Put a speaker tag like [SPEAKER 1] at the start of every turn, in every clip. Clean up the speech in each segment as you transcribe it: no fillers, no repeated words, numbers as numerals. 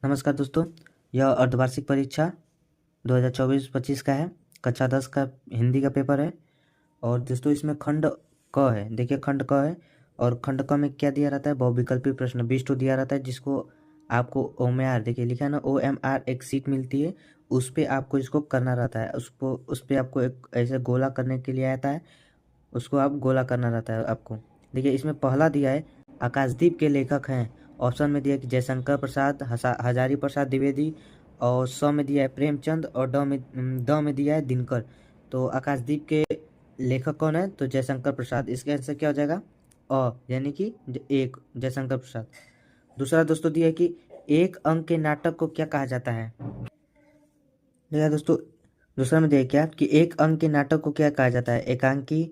[SPEAKER 1] नमस्कार दोस्तों, यह अर्धवार्षिक परीक्षा 2024-25 का है। कक्षा 10 का हिंदी का पेपर है। और दोस्तों इसमें खंड क है। देखिए खंड क है और खंड क में क्या दिया रहता है, बहुविकल्पी प्रश्न 20 तो दिया रहता है, जिसको आपको OMR देखिए लिखा है ना, OMR एक सीट मिलती है, उस पर आपको इसको करना रहता है। उस पर आपको एक ऐसे गोला करने के लिए आता है, उसको आप गोला करना रहता है आपको। देखिए इसमें पहला दिया है आकाशदीप के लेखक हैं। ऑप्शन में दिया कि जयशंकर प्रसाद, हजारी प्रसाद द्विवेदी, और स में दिया है प्रेमचंद, और द में दिया है दिनकर। तो आकाशदीप के लेखक कौन है? तो जयशंकर प्रसाद। इसका आंसर क्या हो जाएगा? यानी कि एक, जयशंकर प्रसाद। दूसरा दोस्तों दिया है कि एक अंक के नाटक को क्या कहा जाता है। देखिए दोस्तों दूसरा में दिया है क्या कि एक अंक के नाटक को क्या कहा जाता है। एकांकी,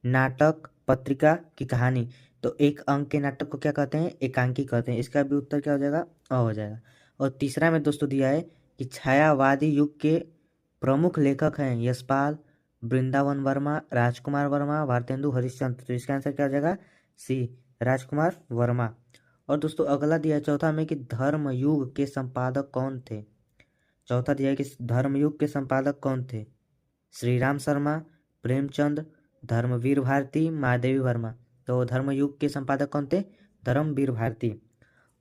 [SPEAKER 1] नाटक, पत्रिका की कहानी। तो एक अंक के नाटक को क्या कहते हैं? एकांकी कहते हैं। इसका भी उत्तर क्या हो जाएगा? हो जाएगा। और तीसरा में दोस्तों दिया है कि छायावादी युग के प्रमुख लेखक हैं यशपाल, वृंदावन वर्मा, राजकुमार वर्मा, भारतेंदु हरिश्चंद्र। तो इसका आंसर क्या हो जाएगा? सी, राजकुमार वर्मा। और दोस्तों अगला दिया है चौथा में कि धर्मयुग के संपादक कौन थे। चौथा दिया है कि धर्मयुग के संपादक कौन थे। श्री राम शर्मा, प्रेमचंद, धर्मवीर भारती, महादेवी वर्मा। तो धर्मयुग के संपादक कौन थे? धर्मवीर भारती।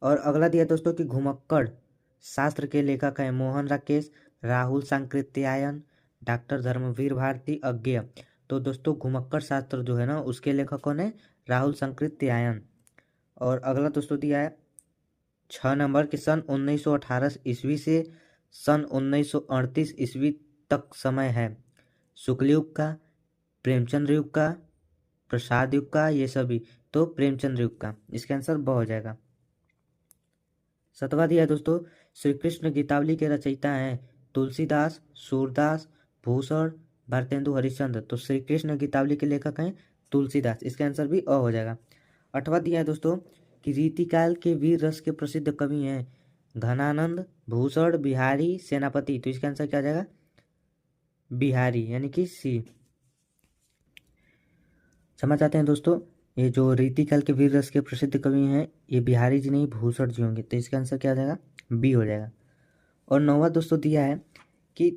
[SPEAKER 1] और अगला दिया दोस्तों कि घुमक्कड़ शास्त्र के लेखक हैं मोहन राकेश, राहुल सांकृत्यायन, डॉक्टर धर्मवीर भारती, अज्ञेय। तो दोस्तों घुमक्कड़ शास्त्र जो है ना, उसके लेखक कौन है? राहुल सांकृत्यायन। और अगला दोस्तों दिया है 6 नंबर कि सन 1918 ईस्वी से सन 1938 ईस्वी तक समय है शुक्ल युग का, प्रेमचंद्र युग का, प्रसाद युग का, ये सभी। तो प्रेमचंद्र युग का। इसका आंसर ब हो जाएगा। 7वां दिया है दोस्तों श्री कृष्ण गीतावली के रचयिता हैं तुलसीदास, सूरदास, भूषण, भारतेंदु हरिश्चंद्र। तो श्री कृष्ण गीतावली के लेखक हैं तुलसीदास। इसका आंसर भी अ हो जाएगा। 8वां दिया है दोस्तों कि रीतिकाल के वीर रस के प्रसिद्ध कवि हैं घनानंद, भूषण, बिहारी, सेनापति। तो इसका आंसर क्या हो जाएगा? बिहारी, यानी कि सी। समझ आते हैं दोस्तों, ये जो रीतिकाल के वीर रस के प्रसिद्ध कवि हैं ये बिहारी जी नहीं भूषण जी होंगे। तो इसका आंसर क्या हो जाएगा? बी हो जाएगा। और 9वां दोस्तों दिया है कि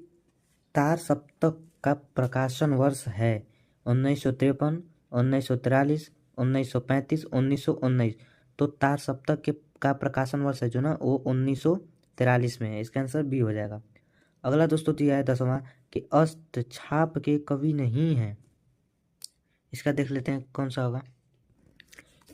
[SPEAKER 1] तार सप्तक का प्रकाशन वर्ष है 1953, 1943, 1935, 1919। तो तार सप्तक के का प्रकाशन वर्ष है जो ना, वो 1943 में है। इसका आंसर बी हो जाएगा। अगला दोस्तों दिया है 10वां कि अष्टछाप के कवि नहीं है। इसका देख लेते हैं कौन सा होगा।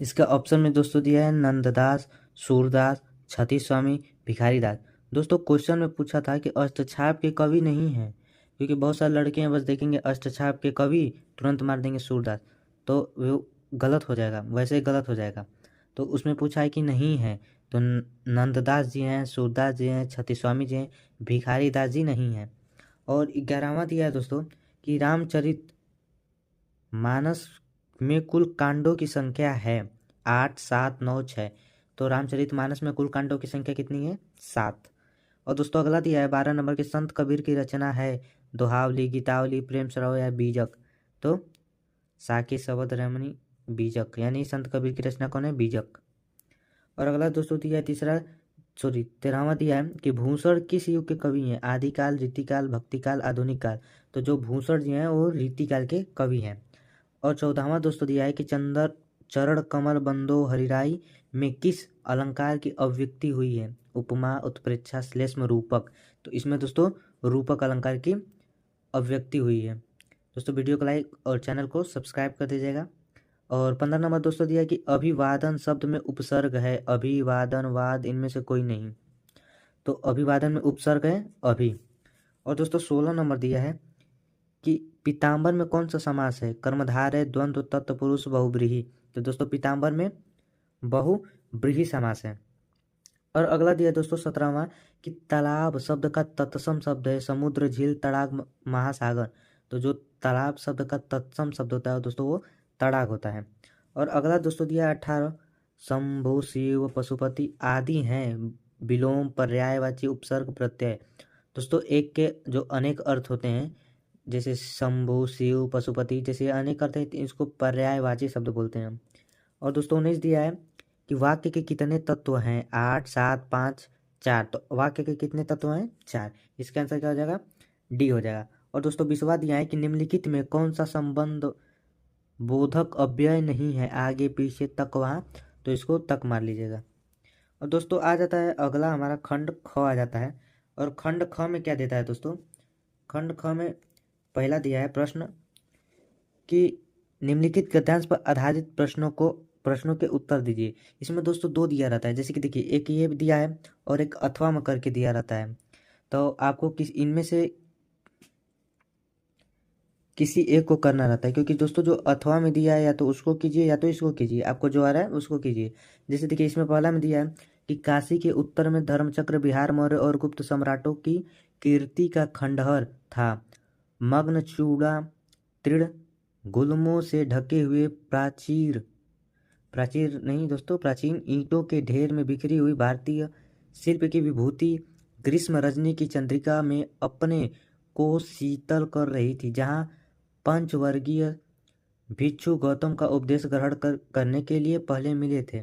[SPEAKER 1] इसका ऑप्शन में दोस्तों दिया है नंददास, सूरदास, छती स्वामी, भिखारी दास। दोस्तों क्वेश्चन में पूछा था कि अष्टछाप के कवि नहीं है, क्योंकि बहुत सारे लड़के हैं बस देखेंगे अष्टछाप के कवि तुरंत मार देंगे सूरदास, तो वो गलत हो जाएगा, वैसे ही गलत हो जाएगा। तो उसमें पूछा है कि नहीं है, तो नंददास जी हैं, सूरदास जी हैं, छती स्वामी जी हैं, भिखारी दास जी नहीं हैं। और 11वां दिया है दोस्तों कि रामचरित मानस में कुल कांडों की संख्या है 8, 7, 9, 6। तो रामचरित मानस में कुल कांडों की संख्या कितनी है? 7। और दोस्तों अगला दिया है 12 नंबर के संत कबीर की रचना है दोहावली, गीतावली, प्रेम सरोवर या बीजक। तो साकी, शबद, रमणी, बीजक, यानी संत कबीर की रचना कौन है? बीजक। और अगला दोस्तों दिया है 13वां दिया है कि भूषण किस युग के कवि हैं? आदिकाल, रीतिकाल, भक्तिकाल, आधुनिक काल। तो जो भूषण जी हैं वो रीतिकाल के कवि हैं। और 14वां दोस्तों दिया है कि चरण कमल बंदो हरिराई में किस अलंकार की अभिव्यक्ति हुई है? उपमा, उत्प्रेक्षा, श्लेष्म, रूपक। तो इसमें दोस्तों रूपक अलंकार की अभिव्यक्ति हुई है। दोस्तों वीडियो को लाइक और चैनल को सब्सक्राइब कर दीजिएगा। और 15 नंबर दोस्तों दिया है कि अभिवादन शब्द में उपसर्ग है अभिवादन, वाद, इनमें से कोई नहीं। तो अभिवादन में उपसर्ग है अभि। और दोस्तों 16 नंबर दिया है कि पीताम्बर में कौन सा समास है? कर्मधार है, द्वंद्व, तत्पुरुष, बहुव्रीहि। तो दोस्तों पीताम्बर में बहुव्रीहि समास है। और अगला दिया दोस्तों 17वां कि तालाब शब्द का तत्सम शब्द है समुद्र, झील, तड़ाग, महासागर। तो जो तालाब शब्द का तत्सम शब्द होता है दोस्तों वो तड़ाग होता है। और अगला दोस्तों दिया 18 शंभु, शिव, पशुपति आदि हैं विलोम, पर्यायवाची, उपसर्ग, प्रत्यय। दोस्तों एक के जो अनेक अर्थ होते हैं, जैसे शंभु, शिव, पशुपति, जैसे अनेक अर्थ है, इसको पर्यायवाची शब्द बोलते हैं। और दोस्तों 19 दिया है कि वाक्य के कितने तत्व हैं? 8, 7, 5 4, तो वाक्य के कितने तत्व हैं? 4। इसका आंसर क्या हो जाएगा? डी हो जाएगा। और दोस्तों 20वां दिया है कि निम्नलिखित में कौन सा संबंध बोधक अव्यय नहीं है, आगे पीछे तक वहाँ, तो इसको तक मार लीजिएगा। और दोस्तों आ जाता है अगला हमारा खंड ख आ जाता है। और खंड ख में क्या देता है दोस्तों? खंड ख में पहला दिया है प्रश्न कि निम्नलिखित गद्यांश पर आधारित प्रश्नों के उत्तर दीजिए। इसमें दोस्तों 2 दिया रहता है, जैसे कि देखिए एक ये दिया है और एक अथवा में करके दिया रहता है। तो आपको इनमें से किसी एक को करना रहता है, क्योंकि दोस्तों जो अथवा में दिया है या तो उसको कीजिए या तो इसको कीजिए, आपको जो आ रहा है उसको कीजिए। जैसे देखिए इसमें पहला में दिया है कि काशी के उत्तर में धर्मचक्र बिहार मौर्य और गुप्त सम्राटों की कीर्ति का खंडहर था। मग्न चूड़ा तृण गुल्मों से ढके हुए प्राचीर नहीं दोस्तों, प्राचीन ईंटों के ढेर में बिखरी हुई भारतीय शिल्प की विभूति ग्रीष्म रजनी की चंद्रिका में अपने को शीतल कर रही थी, जहाँ पंचवर्गीय भिक्षु गौतम का उपदेश ग्रहण करने के लिए पहले मिले थे।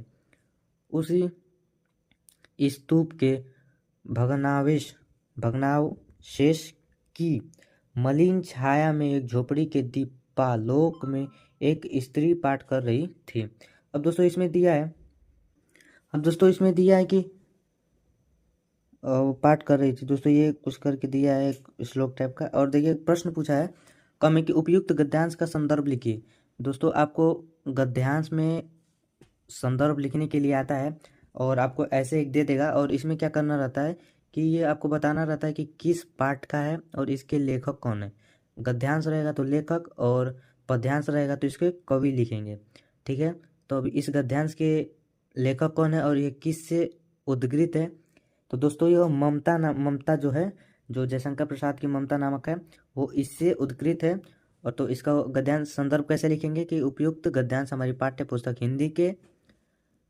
[SPEAKER 1] उसी स्तूप के भग्नावशेष की मलिन छाया में एक झोपड़ी के दीपालोक में एक स्त्री पाठ कर रही थी। अब दोस्तों इसमें दिया है कि पाठ कर रही थी दोस्तों, ये कुछ करके दिया है एक श्लोक टाइप का। और देखिए प्रश्न पूछा है कम कि उपयुक्त गद्यांश का संदर्भ लिखिए। दोस्तों आपको गद्यांश में संदर्भ लिखने के लिए आता है और आपको ऐसे एक दे देगा, और इसमें क्या करना रहता है कि ये आपको बताना रहता है कि किस पाठ का है और इसके लेखक कौन है। गद्यांश रहेगा तो लेखक, और पद्यांश रहेगा तो इसके कवि लिखेंगे। ठीक है, तो अब इस गद्यांश के लेखक कौन है और ये किस से उद्गृत है? तो दोस्तों ये ममता जो है, जो जयशंकर प्रसाद की ममता नामक है, वो इससे उद्गृत है। और तो इसका गद्यांश संदर्भ कैसे लिखेंगे कि उपयुक्त गद्यांश हमारी पाठ्य पुस्तक हिंदी के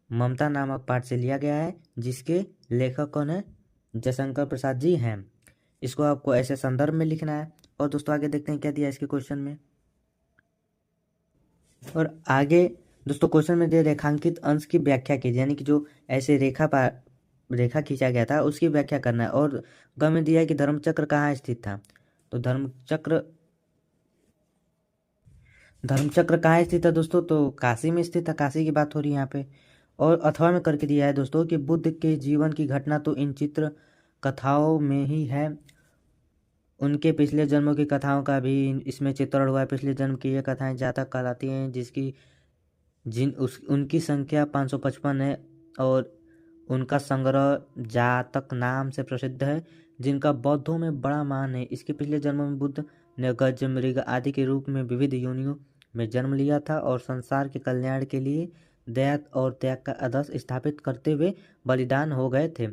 [SPEAKER 1] ममता नामक पाठ से लिया गया है, जिसके लेखक कौन है? जयशंकर प्रसाद जी हैं। इसको आपको ऐसे संदर्भ में लिखना है। और दोस्तों आगे देखते हैं क्या दिया इसके क्वेश्चन में। और आगे दोस्तों क्वेश्चन में दे रेखांकित अंश की व्याख्या कीजिए, यानी कि जो ऐसे रेखा खींचा गया था उसकी व्याख्या करना है। और ग में दिया है कि धर्मचक्र कहाँ स्थित था, तो धर्मचक्र कहाँ स्थित है दोस्तों? तो काशी में स्थित है, काशी की बात हो रही है यहाँ पे। और अथवा में करके दिया है दोस्तों कि बुद्ध के जीवन की घटना तो इन चित्र कथाओं में ही है, उनके पिछले जन्मों की कथाओं का भी इसमें चित्रण हुआ है। पिछले जन्म की ये कथाएं जातक कहलाती हैं, उनकी संख्या 555 है, और उनका संग्रह जातक नाम से प्रसिद्ध है, जिनका बौद्धों में बड़ा मान है। इसके पिछले जन्मों में बुद्ध ने गज मृग आदि के रूप में विविध योनियों में जन्म लिया था और संसार के कल्याण के लिए दया और त्याग का आदर्श स्थापित करते हुए बलिदान हो गए थे।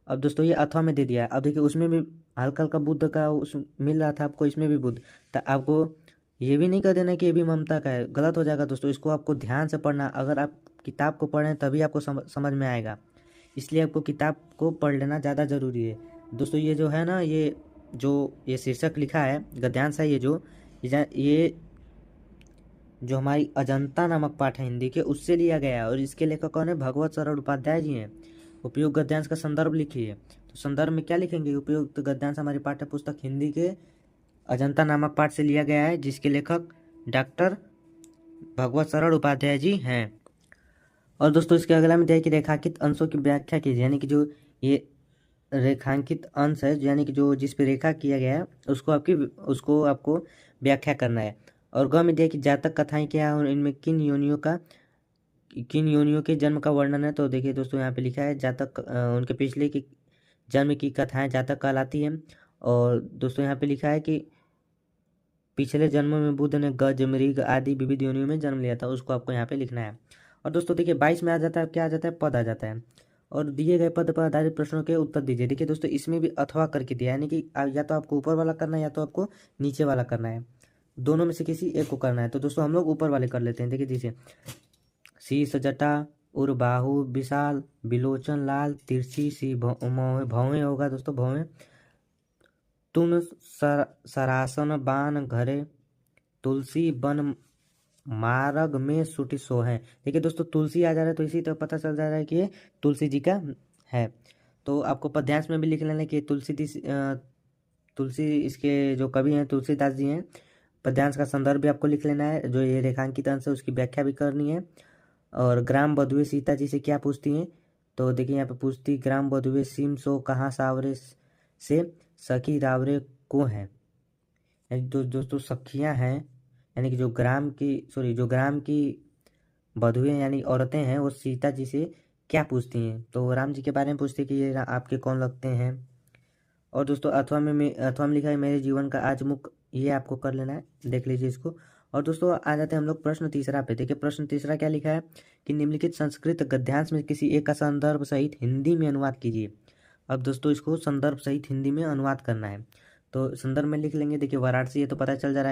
[SPEAKER 1] अब दोस्तों ये अथवा में दे दिया है। अब देखिए उसमें भी हल्का हल्का बुद्ध का उस मिल रहा था आपको, इसमें भी बुद्ध, तो आपको ये भी नहीं कर देना कि ये भी ममता का है, गलत हो जाएगा दोस्तों। इसको आपको ध्यान से पढ़ना, अगर आप किताब को पढ़ें तभी आपको समझ में आएगा, इसलिए आपको किताब को पढ़ लेना ज़्यादा ज़रूरी है दोस्तों। ये जो है ना, ये शीर्षक लिखा है गद्यांश है, ये जो हमारी अजंता नामक पाठ है हिंदी के, उससे लिया गया है। और इसके लेखक कौन है? भगवत सरल उपाध्याय जी हैं। उपयुक्त गद्यांश का संदर्भ लिखिए, तो संदर्भ में क्या लिखेंगे? उपयुक्त गद्यांश हमारी पाठ्य पुस्तक हिंदी के अजंता नामक पाठ से लिया गया है, जिसके लेखक डॉक्टर भगवत सरल उपाध्याय जी हैं। और दोस्तों इसके अगला में दिया है कि रेखांकित अंशों की व्याख्या कीजिए, यानी कि जो ये रेखांकित अंश है, यानी कि जो जिस पे रेखा किया गया है उसको आपको व्याख्या करना है। और ग में दिया कि जातक कथाएं क्या है और इनमें किन योनियों के जन्म का वर्णन है। तो देखिए दोस्तों यहाँ पे लिखा है जातक उनके पिछले की जन्म की कथाएं जातक कहलाती हैं। और दोस्तों यहाँ पे लिखा है कि पिछले जन्मों में बुद्ध ने गज मृग आदि विविध योनियों में जन्म लिया था, उसको आपको यहाँ पे लिखना है। और दोस्तों देखिए 22 में आ जाता है, क्या आ जाता है? पद आ जाता है। और दिए गए पद पर आधारित प्रश्नों के उत्तर दीजिए। देखिए दोस्तों इसमें भी अथवा करके दिया है, यानी कि या तो आपको ऊपर वाला करना है या तो आपको नीचे वाला करना है, दोनों में से किसी एक को करना है। तो दोस्तों हम लोग ऊपर वाले कर लेते हैं। देखिए दीजिए शीश जटा उर बाहु विशाल बिलोचन लाल तिरछी सी भौवें होगा दोस्तों, भौवें तुम सरासन बान घरे तुलसी बन मार्ग में सुटी सो है। देखिए दोस्तों तुलसी आ जा रहा है, तो इसी तरह पता चल जा रहा है कि ये तुलसी जी का है। तो आपको पद्यांश में भी लिख लेना कि तुलसी इसके जो कवि हैं तुलसीदास जी हैं। पद्यांश का संदर्भ भी आपको लिख लेना है, जो ये रेखांकित अंश है उसकी व्याख्या भी करनी है। और ग्राम बधुए सीता जी से क्या पूछती हैं, तो देखिए यहाँ पे पूछती, ग्राम बधुए सीम सो कहाँ सावरे से सखी रावरे को हैं। यानी जो दोस्तों सखियाँ हैं, यानी कि जो ग्राम की बधुए यानी औरतें हैं, वो सीता जी से क्या पूछती हैं, तो राम जी के बारे में पूछती कि ये आपके कौन लगते हैं। और दोस्तों अथवा में लिखा है मेरे जीवन का आज मुख, ये आपको कर लेना है, देख लीजिए इसको। और दोस्तों आ जाते हैं हम लोग प्रश्न तीसरा पे। देखिए प्रश्न तीसरा क्या लिखा है कि निम्नलिखित संस्कृत गद्यांश में किसी एक का संदर्भ सहित हिंदी में अनुवाद कीजिए। अब दोस्तों इसको संदर्भ सहित हिंदी में अनुवाद करना है, तो संदर्भ में लिख लेंगे। देखिए वाराणसी, ये तो पता चल रहा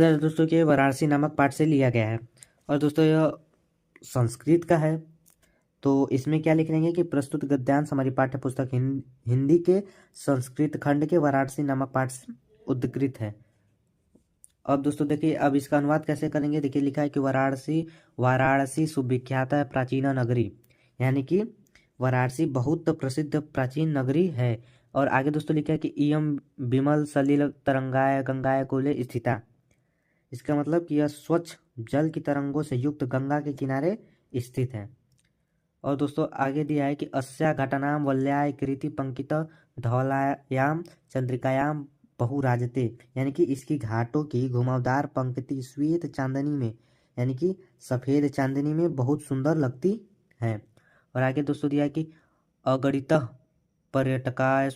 [SPEAKER 1] है दोस्तों कि वाराणसी नामक पाठ से लिया गया है। और दोस्तों यह संस्कृत का है, तो इसमें क्या लिख लेंगे कि प्रस्तुत गद्यांश हमारी पाठ्य पुस्तक हिंदी के संस्कृत खंड के वाराणसी नामक पाठ से उद्धृत है। अब दोस्तों देखिए अब इसका अनुवाद कैसे करेंगे। देखिए लिखा है कि वाराणसी सुविख्यात है प्राचीन नगरी, यानी कि वाराणसी बहुत प्रसिद्ध प्राचीन नगरी है। और आगे दोस्तों लिखा है कि इयम विमल सलिल तरंगाय गंगाय कूले स्थिता, इसका मतलब कि यह स्वच्छ जल की तरंगों से युक्त गंगा के किनारे स्थित है। और दोस्तों आगे दिया है कि अस्या घटनाम वल्याय कृति पंकित धवलायाम चंद्रिकायाम बहुराजते, यानी कि इसकी घाटों की घुमावदार पंक्ति श्वेत चांदनी में, यानी कि सफेद चांदनी में बहुत सुंदर लगती है। और आगे दोस्तों दिया है कि अगणित पर्यटकाय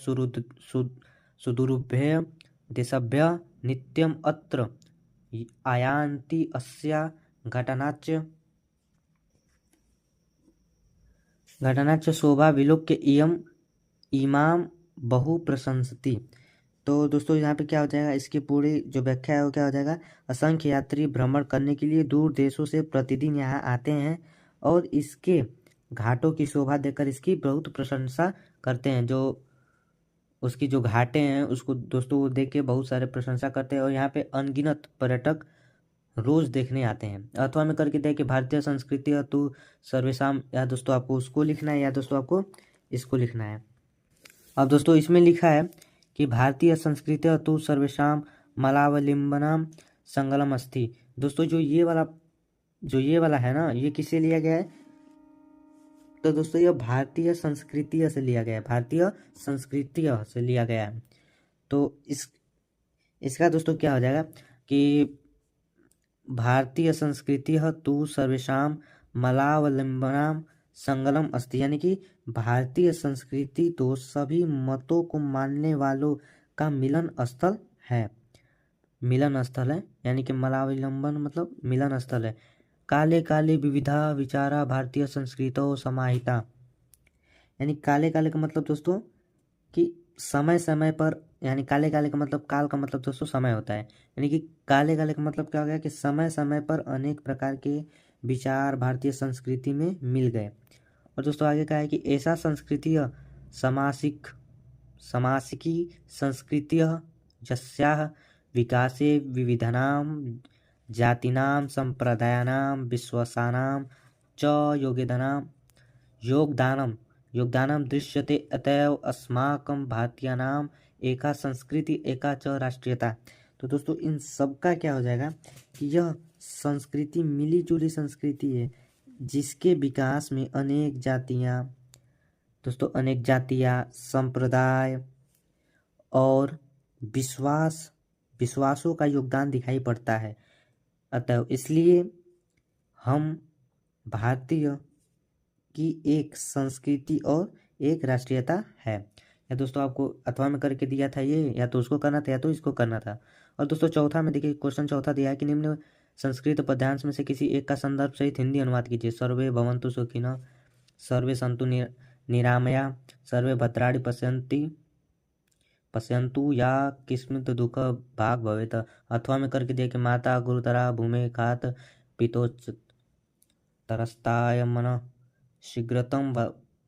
[SPEAKER 1] सुदुर्भ्य देशभ्य नित्यम अत्र आयान्ति अस्या घटनाच शोभा विलोक्य इमाम बहु प्रशंसति। तो दोस्तों यहाँ पे क्या हो जाएगा, इसकी पूरी जो व्याख्या है वो क्या हो जाएगा, असंख्य यात्री भ्रमण करने के लिए दूर देशों से प्रतिदिन यहाँ आते हैं और इसके घाटों की शोभा देखकर इसकी बहुत प्रशंसा करते हैं। जो उसकी जो घाटें हैं उसको दोस्तों वो देख के बहुत सारे प्रशंसा करते हैं, और यहाँ पे अनगिनत पर्यटक रोज देखने आते हैं। अथवा में करके देखे भारतीय संस्कृति अतु सर्वेशाम, या दोस्तों आपको उसको लिखना है या दोस्तों आपको इसको लिखना है। अब दोस्तों इसमें लिखा है कि भारतीय संस्कृति अतु सर्वेशाम मलावलिंबनम संगलम अस्ति। दोस्तों जो ये वाला है ना, ये किससे लिया गया है, तो दोस्तों यह भारतीय संस्कृति से लिया गया है, भारतीय संस्कृति से लिया गया है। तो इसका दोस्तों क्या हो जाएगा कि भारतीय संस्कृति तु सर्वेशाम मलावलंबनाम संगलम अस्ति, यानी कि भारतीय संस्कृति तो सभी मतों को मानने वालों का मिलन स्थल है, यानी कि मलावलंबन मतलब मिलन स्थल है। काले काले विविधा विचारा भारतीय संस्कृतो समाहिता, यानी काले काले का मतलब दोस्तों कि समय समय पर, यानी काले काले का मतलब काल का मतलब दोस्तों समय होता है, यानी कि काले काले का मतलब क्या हो गया कि समय समय पर अनेक प्रकार के विचार भारतीय संस्कृति में मिल गए। और दोस्तों आगे कहा है कि ऐसा संस्कृतीय समासिकी संस्कृतिय जस्याः विकासे विविधानां जातीनां संप्रदायानां विश्वासानां च योगदानम दृश्यते, अतएव अस्माकं भारतीयानां एका संस्कृति एका च राष्ट्रीयता। तो दोस्तों इन सब का क्या हो जाएगा कि यह संस्कृति मिली जुली संस्कृति है, जिसके विकास में अनेक जातियाँ संप्रदाय और विश्वासों का योगदान दिखाई पड़ता है। अतः इसलिए हम भारतीय की एक संस्कृति और एक राष्ट्रीयता है। या दोस्तों आपको अथवा में करके दिया था ये, या तो उसको करना था या तो इसको करना था। और दोस्तों चौथा में देखिए क्वेश्चन चौथा दिया है कि निम्न संस्कृत पद्यांश में से किसी एक का संदर्भ सहित हिंदी अनुवाद कीजिए। सर्वे भवन्तु सुखिनः, सर्वे सन्तु निरामया, सर्वे भद्राणि पश्यन्तु या किस्मित दुख भाग भवेत। अथवा में करके दिया कि माता गुरुतरा भूमे खात पितोच तरस्ताय मन शीघ्रतम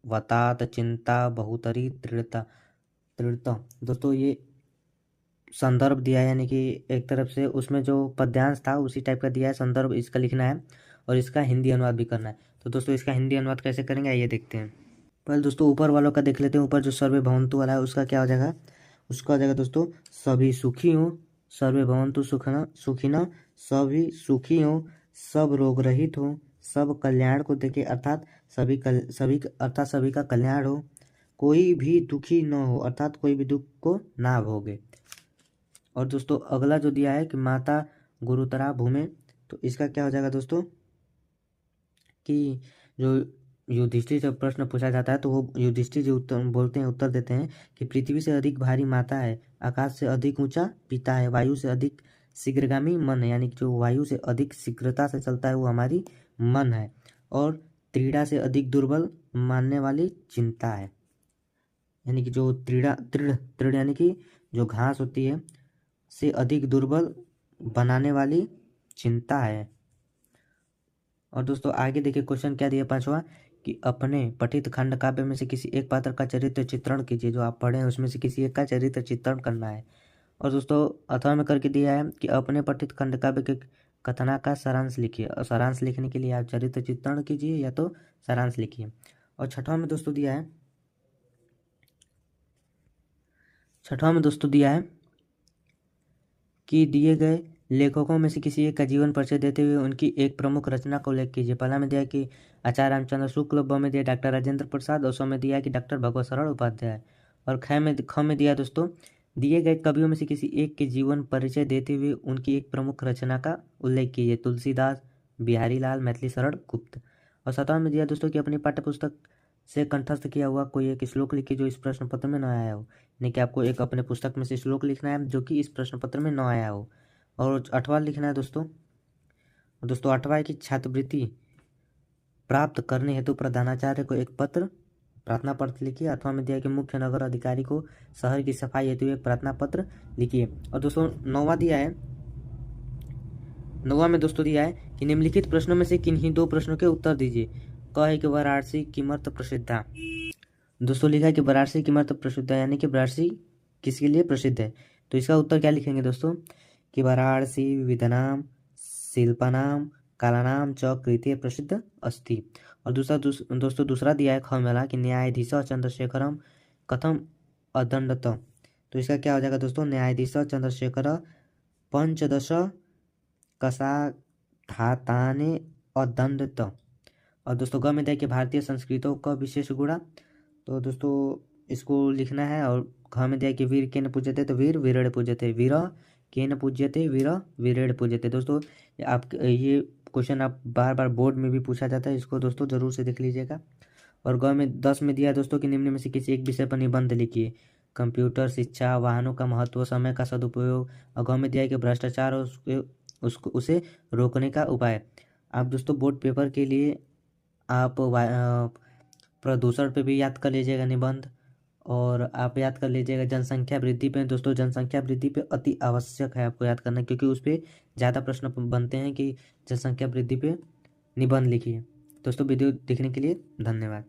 [SPEAKER 1] वतात चिंता बहुतरी दृढ़ता। दोस्तों ये संदर्भ दिया है, यानी कि एक तरफ से उसमें जो पद्यांश था उसी टाइप का दिया है, संदर्भ इसका लिखना है और इसका हिंदी अनुवाद भी करना है। तो दोस्तों इसका हिंदी अनुवाद कैसे करेंगे आइए देखते हैं। पहले दोस्तों ऊपर वालों का देख लेते हैं। ऊपर जो सर्वे भवन्तु वाला है उसका क्या हो जाएगा, उसका हो जाएगा दोस्तों सभी सुखी हों, सर्वे भवन्तु सुखिनः, सभी सुखी हों, सब रोग रहित हो, सब कल्याण को देखे अर्थात सभी का कल्याण हो, कोई भी दुखी न हो अर्थात कोई भी दुख को ना भोगे। और दोस्तों अगला जो दिया है कि माता गुरुतरा भूमे, तो इसका क्या हो जाएगा दोस्तों कि जो युधिष्ठिर जब प्रश्न पूछा जाता है तो वो युधिष्ठिर जी उत्तर देते हैं कि पृथ्वी से अधिक भारी माता है, आकाश से अधिक ऊंचा पिता है, वायु से अधिक शीघ्रगामी मन है, यानी कि जो वायु से अधिक शीघ्रता से चलता है वो हमारी मन है, और त्रीड़ा से अधिक दुर्बल मानने वाली चिंता है, यानी कि जो त्रीड़ यानी कि जो घास होती है से अधिक दुर्बल बनाने वाली चिंता है। और दोस्तों आगे देखिए क्वेश्चन क्या दिया पांचवा कि अपने पठित खंड काव्य में से किसी एक पात्र का चरित्र चित्रण कीजिए। जो आप पढ़े हैं उसमें से किसी एक का चरित्र चित्रण करना है। और दोस्तों अथवा में करके दिया है कि अपने पठित खंड काव्य के कथना का सारांश लिखिए, और सारांश लिखने के लिए आप चरित्र चित्रण कीजिए या तो सारांश लिखिए। और छठवां में दोस्तों दिया है कि दिए गए लेखकों में से किसी एक का जीवन परिचय देते हुए उनकी एक प्रमुख रचना का उल्लेख कीजिए। पहला में दिया कि आचार्य रामचंद्र शुक्ल, ब में दिया डॉक्टर राजेंद्र प्रसाद, और 100 में दिया कि डॉक्टर भगवत शरण उपाध्याय। और ख में दिया दोस्तों दिए गए कवियों में से किसी एक के जीवन परिचय देते हुए उनकी एक प्रमुख रचना का उल्लेख कीजिए। तुलसीदास, बिहारी लाल, मैथिली शरण गुप्त। और 7वां में दिया दोस्तों कि अपनी पाठ्यपुस्तक से कंठस्थ किया हुआ कोई एक श्लोक लिखिए जो इस प्रश्न पत्र में न आया हो, यानी कि आपको एक अपने पुस्तक में से श्लोक लिखना है जो कि इस प्रश्न पत्र में न आया हो। और 8वां लिखना है दोस्तों 8वां है कि छात्रवृत्ति प्राप्त करने हेतु प्रधानाचार्य को एक पत्र प्रार्थना पत्र लिखिए। 8वां में दिया कि मुख्य नगर अधिकारी को शहर की सफाई हेतु एक प्रार्थना पत्र लिखिए। और दोस्तों 9वां में दोस्तों दिया है कि निम्नलिखित प्रश्नों में से किन्हीं 2 प्रश्नों के उत्तर दीजिए। क है कि वाराणसी किमर्थ प्रसिद्धा। दोस्तों लिखा है कि वाराणसी किमर्थ प्रसिद्ध है, यानी कि वाराणसी किसके लिए प्रसिद्ध है। तो इसका उत्तर क्या लिखेंगे दोस्तों कि वाराणसी विविधनाम शिल्पानाम कालानाम च कृते प्रसिद्ध अस्ति। और दूसरा दिया है ख वाला कि न्यायाधीश चंद्रशेखरम कथम अदंडत। तो इसका क्या हो जाएगा दोस्तों न्यायाधीश चंद्रशेखर पंचदश कसाधाताने अदंडत। और दोस्तों ग में दिया कि भारतीय संस्कृतों का विशेष गुणा। तो दोस्तों इसको लिखना है। और घ में दिया कि वीर के न पूज्यते, तो वीर वीरेण पूज्यते, वीर के न पूज्यते, वीर वीरेण पूज्यते। दोस्तों आप ये क्वेश्चन आप बार बार बोर्ड में भी पूछा जाता है, इसको दोस्तों जरूर से देख लीजिएगा। और ग में 10 में दिया दोस्तों कि निम्न में से किसी एक विषय पर निबंध लिखिए। कंप्यूटर शिक्षा, वाहनों का महत्व, समय का सदुपयोग। और ग में दिया कि भ्रष्टाचार और उसे रोकने का उपाय। आप दोस्तों बोर्ड पेपर के लिए आप प्रदूषण पे भी याद कर लीजिएगा निबंध, और आप याद कर लीजिएगा जनसंख्या वृद्धि पे। दोस्तों जनसंख्या वृद्धि पे अति आवश्यक है आपको याद करना, क्योंकि उस पर ज़्यादा प्रश्न बनते हैं कि जनसंख्या वृद्धि पे निबंध लिखिए। दोस्तों वीडियो देखने के लिए धन्यवाद।